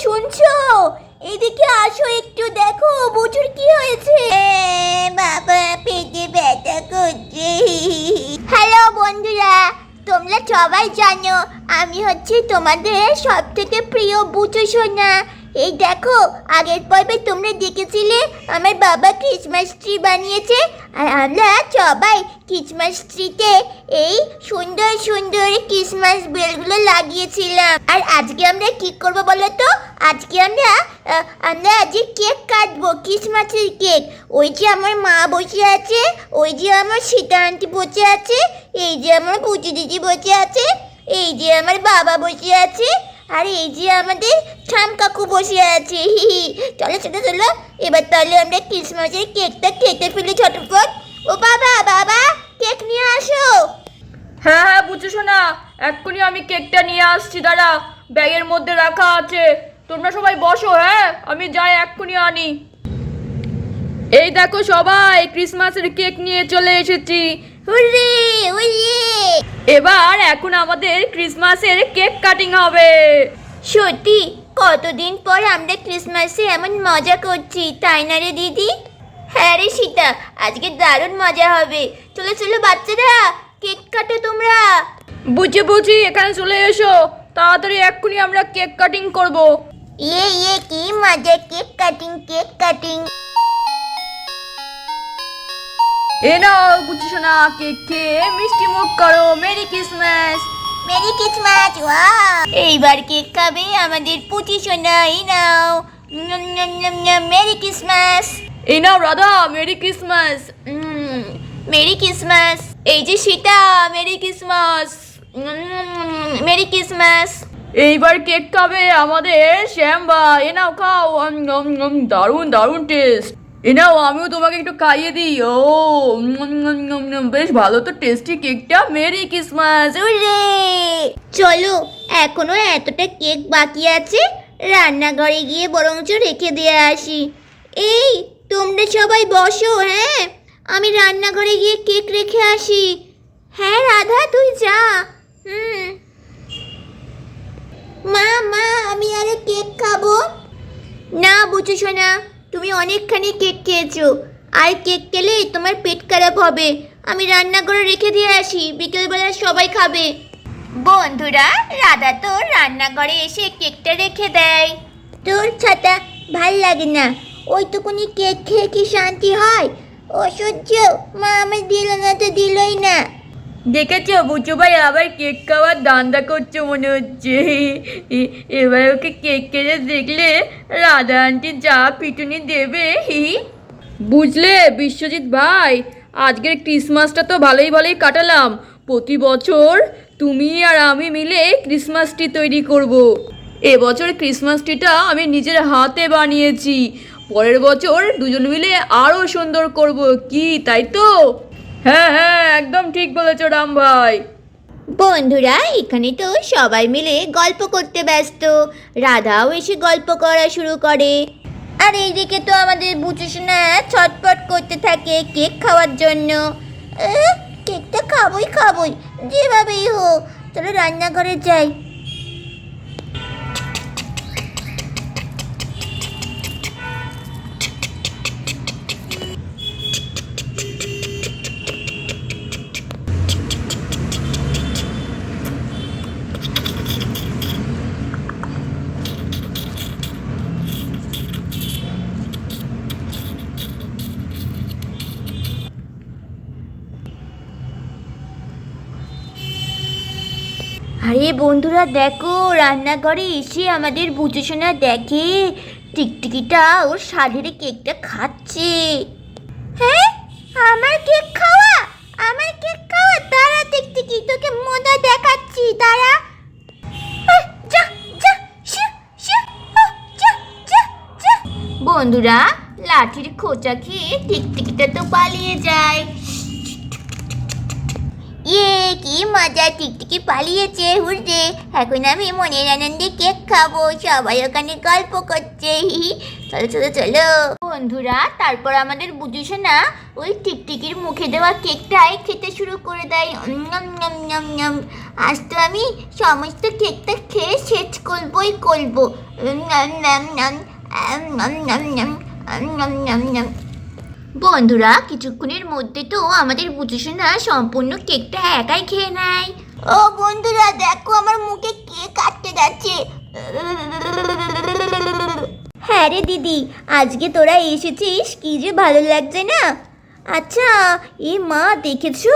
শুনছো? এদিকে আসো একটু, দেখো বুচুর কি হয়েছে। বাবা পেটে ব্যথা করছে। হ্যালো বন্ধুরা, তোমরা সবাই জানো আমি হচ্ছে তোমাদের সব থেকে প্রিয় বুচু সোনা। এই দেখো, আগের পর্বে তোমরা দেখেছিলে আমার বাবা ক্রিসমাস ট্রি বানিয়েছে, আর আমরা সবাই ক্রিসমাস ট্রিতে এই সুন্দর সুন্দর ক্রিসমাস বেলগুলো লাগিয়েছিলাম। আর আজকে আমরা কি করবো বলো তো? আজকে আমরা আজকে কেক কাটবো, ক্রিসমাসের কেক। ওই যে আমার মা বসে আছে, ওই যে আমার সীতা আন্টি বসে আছে, এই যে আমার পুচু দিদি বসে আছে, এই যে আমার বাবা বসে আছে, আর এই যে আমাদের ঠাম কাকু বসে আছে। চলো চলো চলো, এবার তাহলে আমরা ক্রিসমাসের কেকটা কেটে ফেলি ঝটপট। ও বাবা, বাবা কেক নিয়ে আসো। হ্যাঁ হ্যাঁ বুঝছো শোনা, এক্ষুনি আমি কেকটা নিয়ে আসছি, দাঁড়া, ব্যাগের মধ্যে রাখা আছে। তোমরা সবাই বসো, হ্যাঁ আমি যাই এক্ষুনি আনি। এই দেখো সবাই, ক্রিসমাসের কেক নিয়ে চলে এসেছি। Hurray hurray! এবার এখন আমাদের ক্রিসমাসের কেক কাটিং হবে। সত্যি কতদিন পর আমরা ক্রিসমাসে এমন মজা করছি, তাই না রে দিদি? হ্যাঁ রে সীতা, আজকে দারুণ মজা হবে। চলো চলো বাচ্চারা, কেক কাটো তোমরা। বুঝি এখানে চলে এসো, তাড়াতাড়ি এক্ষুনি আমরা কেক কাটিং করব। ইয়ে কি মজা, কেক কাটিং কেক কাটিং। এ নাও বুঝছো শোনা, কেক খেয়ে মিষ্টি মুখ করো। Merry Christmas. Merry Christmas. Wow, এইবার কেক খাবে আমাদের পুচি সোনা। এই নাও, মেরি ক্রিসমাস। এই নাও Radha, merry Christmas. Merry Christmas. এই যে Sita, merry Christmas. Merry Christmas. এইবার কেক খাবে আমাদের শ্যামবা। এ নাও খাও, দারুণ দারুণ টেস্ট। এ নাও, আমিও তোমাকে একটু খাইয়ে দিই। ও বেশ ভালো তো টেস্টি কেকটা। Merry Christmas. উরে! চলো, এখনো এতটা কেক বাকি আছে, রান্নাঘরে গিয়ে বরঞ্চ রেখে দিয়ে আসি। এই তোমরা সবাই বসো, হ্যাঁ আমি রান্নাঘরে গিয়ে কেক রেখে আসি। হ্যাঁ রাধা, তুই যা। মা মা, আমি আরে কেক খাবো না। বুঝছো সোনা, তুমি অনেকখানি কেক খেয়েছো, আর কেক খেলে তোমার পেট খারাপ হবে। আমি রান্নাঘরে রেখে দিয়ে আসি, বিকেলবেলা সবাই খাবে। বন্ধুরা, রাধা তো রান্নাঘরে এসে কেকটা রেখে দেয়। তোর ছাতা ভাল লাগে না, ওইটুকুনি কেক খেয়ে কি শান্তি হয়? অসহ্য, মা আমি দিল না তো দিলই না। দেখেছো বুচু ভাই আবার কেক খাওয়ার ধান্দা করছে মনে হচ্ছে। এবার ওকে কেক খেতে দেখলে রাধা আন্টি যা পিটুনি দেবে। বুঝলে বিশ্বজিৎ ভাই, আজকের ক্রিসমাসটা তো ভালোই ভালোই কাটালাম। প্রতি বছর তুমি আর আমি মিলে ক্রিসমাস ট্রি তৈরি করব। এবছর ক্রিসমাস ট্রিটা আমি নিজের হাতে বানিয়েছি, পরের বছর দুজন মিলে আরও সুন্দর করব। কি তাই তো? হ্যাঁ হ্যাঁ একদম ঠিক বলেছো রাম ভাই। বন্ধুরা, এখানে তো সবাই মিলে গল্প করতে ব্যস্ত। রাধাও এসে গল্প করা শুরু করে, আর এইদিকে তো আমাদের বুচু সোনা ছটপট করতে থাকে কেক খাওয়ার জন্য। কেকটা খাবই, যেভাবেই হোক। চলো রান্নাঘরে যাই। আরে বন্ধুরা দেখো, রান্নাঘরে এসে আমাদের বুচু সোনা দেখে টিকটিকিটা ওর শাড়ির কেকটা খাচ্ছে। হ্যাঁ, আমার কেক খাওয়া, আমার কেক খাওয়া। দাঁড়া টিকটিকি, তোকে মজা দেখাচ্ছি, দাঁড়া। বন্ধুরা, লাঠির খোঁচা খেয়ে টিকটিকিটা তো পালিয়ে যায়। কি মজা, টিকটিকি পালিয়েছে, হুররে। এখন আমি মনের আনন্দে কেক খাবো, সবাই ওখানে গল্প করছে। চলো চলো চলো বন্ধুরা। তারপর আমাদের বুঝিস না ওই টিকটিকির মুখে দেওয়া কেকটাই খেতে শুরু করে দেয়। আজ তো আমি সমস্ত কেকটা খেয়ে শেষ করবই করবো। বন্ধুরা কিছুক্ষণের মধ্যে তো আমাদের বুঝিস না সম্পূর্ণ কেকটা একাই খেয়ে নেয়। ও বন্ধুরা দেখো, আমার মুখে কেক আটকে যাচ্ছে। হ্যাঁ রে দিদি, আজকে তোরা এসেছিস, কি যে ভালো লাগছে না। আচ্ছা মা দেখেছো,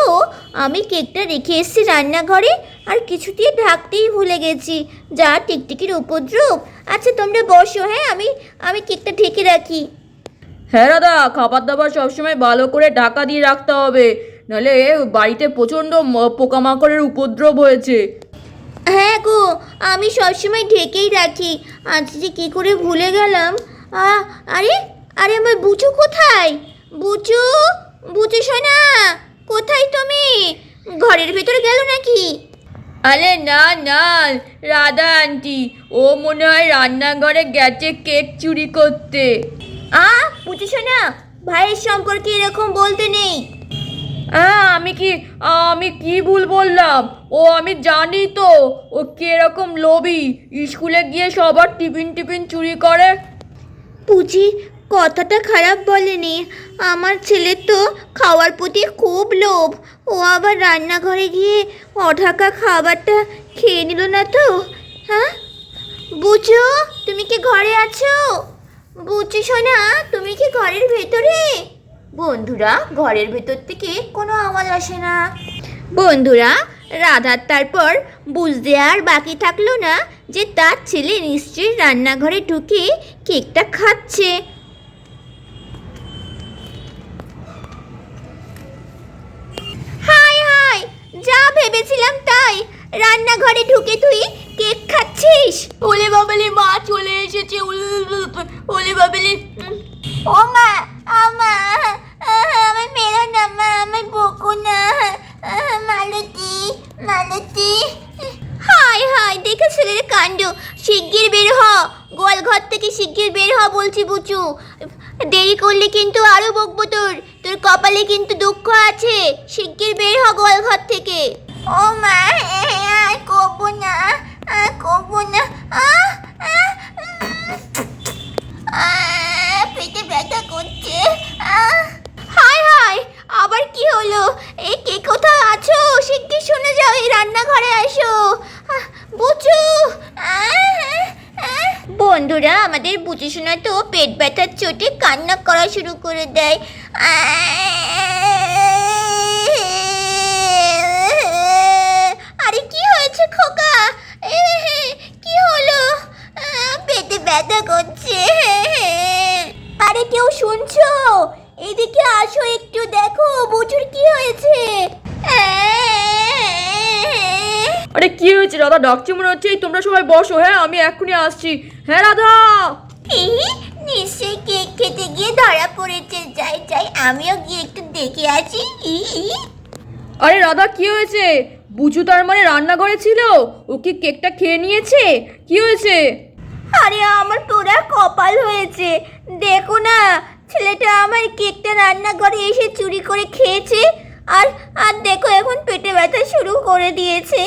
আমি কেকটা রেখে এসেছি রান্নাঘরে, আর কিছু দিয়ে ঢাকতেই ভুলে গেছি। যা টিকটিকির উপদ্রব। আচ্ছা তোমরা বসো, হ্যাঁ আমি কেকটা ঢেকে রাখি। হ্যাঁ দাদা, খাবার দাবার সবসময় ভালো করে ঢাকা দিয়ে রাখতে হবে, নাহলে বাড়িতে প্রচণ্ড পোকামাকড়ের উপদ্রব হয়েছে। হ্যাঁ গো, আমি সবসময় ঢেকেই রাখি, আজ যে কী করে ভুলে গেলাম। আরে আরে আমার বুচু কোথায়? বুচু, বুচু সোনা, কোথায় তুমি? ঘরের ভেতরে গেল নাকি? আরে না না, রাধা আন্টি, ও মনে হয় রান্নাঘরে গেছে কেক চুরি করতে। বুচু সোনা, ভাইয়ের সম্পর্কে এরকম বলতে নেই। আমি কি ভুল বললাম? আমি জানি তো ও কিরকম লোভী, স্কুলে গিয়ে সবার টিফিন চুরি করে। পুচি কথাটা খারাপ বলেনি, আমার ছেলের তো খাওয়ার প্রতি খুব লোভ। ও আবার রান্নাঘরে গিয়ে অঢাকা খাবারটা খেয়ে নিল না তো? হ্যাঁ বুচু, তুমি কি ঘরে আছো? বুচু সোনা, তুমি কি ঘরের ভেতরে? বন্ধুরা ঘরের ভেতর থেকে কোনো আওয়াজ আসে না। বন্ধুরা রাধার তারপর বুঝতে আর বাকি থাকলো না যে তার ছেলে নিশ্চয়ই রান্নাঘরে ঢুকে কেকটা খাচ্ছে। হাই হাই, যা ভেবেছিলাম তাই, রান্নাঘরে ঢুকে তুই কেক খাচ্ছিস? ওলে বাবালে, মা চলে এসেছে। ওলে বাবালে। ও মা, আমার মেরো না মা, আমার বকো না। মালতী, মালতী। হাই হাই, দেখে ছেলের কাণ্ড। শিগগির বের হ, গোয়াল ঘর থেকে শিগগির বের হ বলছি বুচু। দেরি করলে কিন্তু আরো বকবো তোর কপালে কিন্তু দুঃখ আছে। শিগগির বের হ গোয়াল ঘর থেকে। ও মা, কবো না, কবো না। পেটে ব্যথা করছে। হাই হাই, আবার কি হলো? এই কে কোথায় আছো? শিগগির শুনে যাও, এই রান্নাঘরে আসো। বুচু। বন্ধুরা আমাদের বুচু সোনা তো পেট ব্যথার চোটে কান্না করা শুরু করে দেয়। আরে কি হয়েছে খোকা? কি হলো? পেটে ব্যথা করছে। আরে কেউ শুনছো? এদিকে আসো একটু, দেখো বুচুর কি হয়েছে। আরে কি হয়েছে রাধা? ডাকছে মনে হচ্ছে। তোমরা সবাই বসো, হ্যাঁ আমি এক্ষুনি আসছি। হ্যাঁ রাধা। নিশ্চয়ই কেক খেতে গিয়ে ধরা পড়েছে। যাই আমিও গিয়ে একটু দেখে আসি। আরে রাধা কি হয়েছে? বুঝু তার মানে রান্নাঘরে ছিল, ও কি কেকটা খেয়ে নিয়েছে? কি হয়েছে? আরে আমার পোড়া কপাল হয়েছে, দেখো না ছেলেটা আমার কেকটা রান্নাঘরে এসে চুরি করে খেয়েছে, আর দেখো এখন পেটে ব্যথা শুরু করে দিয়েছে।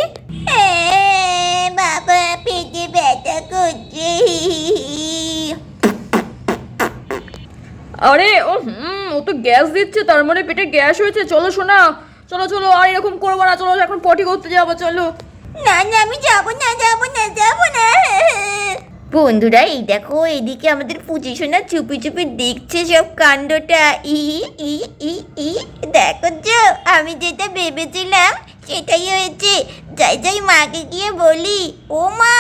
বাবা পেটে ব্যথা করছে। আরে ও তো গ্যাস দিচ্ছে, তার মানে পেটে গ্যাস হয়েছে। চলো শোনা, চলো চলো, আর এরকম করবো না। চলো এখন পটি করতে যাবো, চলো। না আমি যাবো না। বন্ধুরা এই দেখো, এদিকে আমাদের পুচি সোনা চুপি চুপি দেখছে সব কাণ্ডটা। দেখো তো, আমি যেটা ভেবেছিলাম সেটাই হয়েছে। যাই মাকে গিয়ে বলি। ও মা,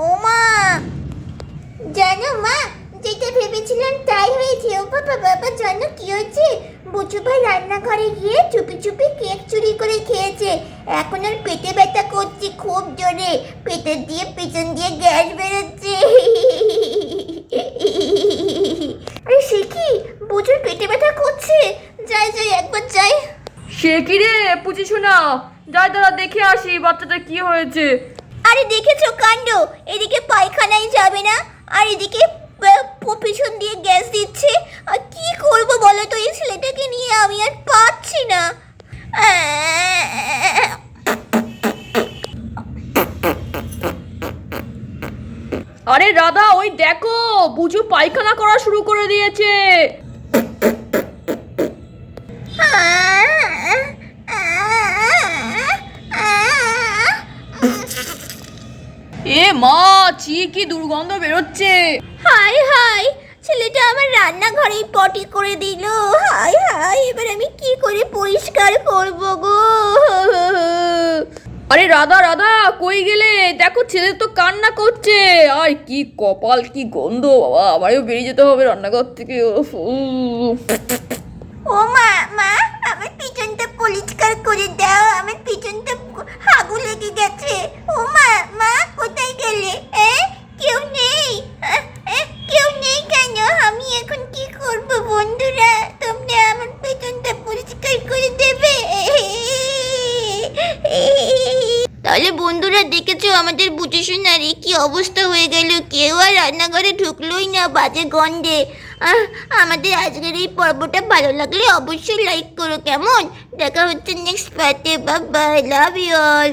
ও মা, জানো মা, যেটা ভেবেছিলাম তাই হয়েছে। ও বাবা জানো কি হয়েছে? বুচু ভাই রান্নাঘরে গিয়ে চুপি চুপি কেক চুরি করে খেয়েছে। এখন আর পেটে ব্যথা করছে খুব জোরে, পেটের দিয়ে পিছন দিয়ে গ্যাস বেরোচ্ছে। আরে সে কি, বুচুর পেটে ব্যথা করছে? যাই একবার যাই। সে কি রে, যাই দাদা দেখে আসি বাচ্চাটা কি হয়েছে। আরে দেখেছো কাণ্ড, এদিকে পায়খানায় যাবে না আর এদিকে পিছন দিয়ে গ্যাস দিচ্ছে। আর কি করব বলো তো, এই ছেলেটাকে নিয়ে আমি আর পাচ্ছি না। আরে রাধা ওই দেখো বুঝু পায়খানা করা শুরু করে দিয়েছে। এ মা, ছি কি দুর্গন্ধ বেরোচ্ছে। হাই হাই, ছেলেটা আমার রান্নাঘরেই পটি করে দিল। হাই হাই, এবার আমি কি করে পরিষ্কার করব গো। আরে রাধা রাধা কই গেলে, দেখো ছেলে তো কান্না করছে। আর কি কপাল, কি গন্ধ বাবা, আমারও বেরিয়ে যেতে হবে রান্নাঘর থেকে। ও মা, মা আমার পিছনটা পরিষ্কার করে দাও, আমার পিছনটা হাগু লেগে গেছে। ও মা, মা কোথায় গেলে? কেউ নেই? কেউ নেই কেন? আমি এখন কি করব বন্ধুরা? তোমরা আমার পিছনটা পরিষ্কার করে দেবে? তাহলে বন্ধুরা দেখেছো আমাদের বুঝে শোনারি কি অবস্থা হয়ে গেল, কেউ আর রান্নাঘরে ঢুকলোই না বাজে গন্ধে। আমাদের আজকের এই পর্বটা ভালো লাগলে অবশ্যই লাইক করো, কেমন? দেখা হচ্ছে নেক্সট পার্টে। Bye bye, love you all.